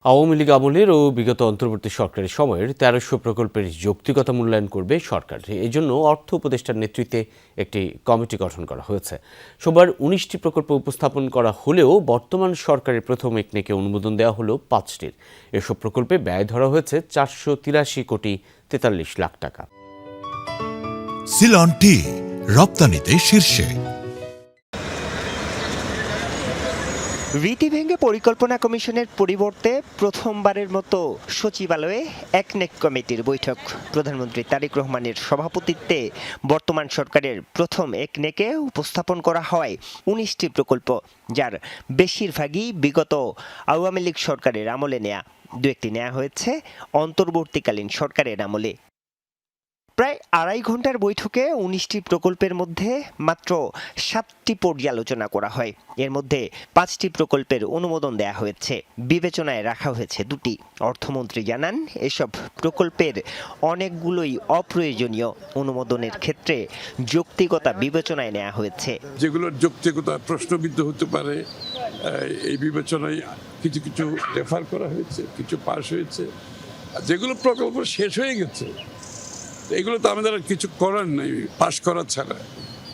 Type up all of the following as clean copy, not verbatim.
আওয়ামী লীগ আমলের ও বিগত অন্তর্বর্তী সরকারের সময়ের ১৩০০ প্রকল্পের যৌক্তিকতা মূল্যায়ন করবে সরকার। এই জন্য অর্থ উপদেষ্টার নেতৃত্বে একটি কমিটি গঠন করা হয়েছে। সোমবার ১৯টি প্রকল্প উপস্থাপন করা হলেও বর্তমান সরকারের প্রথম একনেকে অনুমোদন দেওয়া হলো ৫টির। এসব প্রকল্পে ব্যয় ধরা হয়েছে ৪৮৩ কোটি ৪৩ লাখ টাকা। সিলন টি রপ্তানিতে শীর্ষে। রীতি ভেঙে পরিকল্পনা কমিশনের পরিবর্তে প্রথমবারের মতো সচিবালয়ে একনেক কমিটির বৈঠক। প্রধানমন্ত্রী তারেক রহমানের সভাপতিত্বে বর্তমান সরকারের প্রথম একনেকে উপস্থাপন করা হয় ১৯টি প্রকল্প, যার বেশিরভাগই বিগত আওয়ামী লীগ সরকারের আমলে নেয়া। দু একটি নেওয়া হয়েছে অন্তর্বর্তীকালীন সরকারের আমলে। প্রায় আড়াই ঘন্টার বৈঠকে ১৯টি প্রকল্পের মধ্যে মাত্র ৭টি পর্যালোচনা করা হয়। এর মধ্যে ৫টি প্রকল্পের অনুমোদন দেয়া হয়েছে, বিবেচনায় রাখা হয়েছে ২টি। অর্থমন্ত্রী জানান, এসব প্রকল্পের অনেকগুলোই অপ্রয়োজনীয়। অনুমোদনের ক্ষেত্রে যৌক্তিকতা বিবেচনায় নেওয়া হয়েছে। যেগুলোর যৌক্তিকতা প্রশ্নবিদ্ধ হতে পারে, এই বিবেচনায় কিছু কিছু রেফার করা হয়েছে, কিছু পাস হয়েছে। যেগুলো প্রকল্প শেষ হয়ে গেছে এগুলো তো আমাদের আর কিছু করার নেই পাশ করা ছাড়া।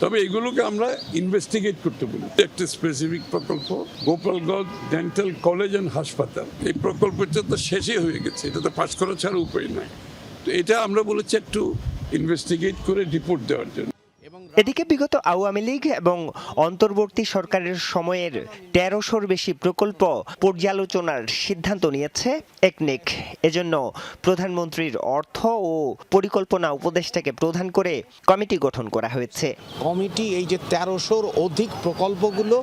তবে এগুলোকে আমরা ইনভেস্টিগেট করতে বলি। একটা স্পেসিফিক প্রকল্প গোপালগঞ্জ ডেন্টাল কলেজ অ্যান্ড হাসপাতাল, এই প্রকল্পটা তো শেষই হয়ে গেছে, এটা তো পাশ করা ছাড়া উপায় নাই। তো এটা আমরা বলেছি একটু ইনভেস্টিগেট করে রিপোর্ট দেওয়ার জন্য। এদিকে বিগত আওয়ামী লীগ এবং অন্তর্বর্তী সরকারের সময়ের ১৩০০-র বেশি প্রকল্প পর্যালোচনার সিদ্ধান্ত নিয়েছে একনেক। এজন্য প্রধানমন্ত্রীর অর্থ ও পরিকল্পনা উপদেষ্টাকে প্রধান করে কমিটি গঠন করা হয়েছে। কমিটি এই যে ১৩০০-র অধিক প্রকল্পগুলো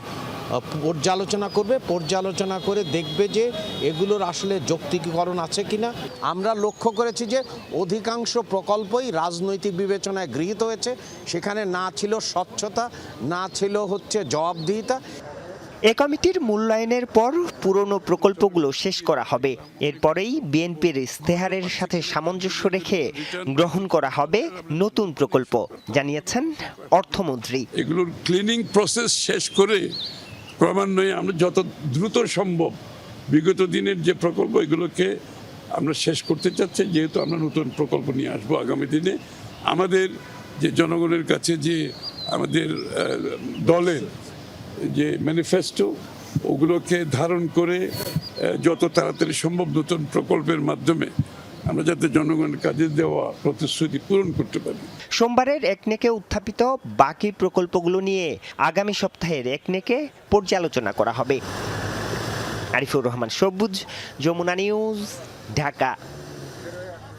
পর্যালোচনা করে দেখবে যে এগুলোর আসলে যৌক্তিকীকরণ আছে কিনা। আমরা লক্ষ্য করেছি যে অধিকাংশ প্রকল্পই রাজনৈতিক বিবেচনায় গৃহীত হয়েছে। সেখানে না ছিল স্বচ্ছতা, না ছিল জবাবদিহিতা। এ কমিটির মূল্যায়নের পর পুরনো প্রকল্পগুলো শেষ করা হবে। এরপরেই বিএনপির ইস্তেহারের সাথে সামঞ্জস্য রেখে গ্রহণ করা হবে নতুন প্রকল্প, জানিয়েছেন অর্থমন্ত্রী। এগুলোর ক্লিনিং প্রসেস শেষ করে ক্রমান্বয়ে আমরা যত দ্রুত সম্ভব বিগত দিনের যে প্রকল্প এগুলোকে আমরা শেষ করতে চাচ্ছি, যেহেতু আমরা নতুন প্রকল্প নিয়ে আসবো আগামী দিনে। আমাদের যে জনগণের কাছে যে আমাদের দলের যে ম্যানিফেস্টো, ওগুলোকে ধারণ করে যত তাড়াতাড়ি সম্ভব নতুন প্রকল্পের মাধ্যমে আমরা যাতে জনগণের কাজে দেওয়া প্রতিশ্রুতি পূরণ করতে পারি। সোমবারের একনেকে উত্থাপিত বাকি প্রকল্পগুলো নিয়ে আগামী সপ্তাহের একনেকে পর্যালোচনা করা হবে। আরিফুর রহমান সবুজ, যমুনা নিউজ, ঢাকা।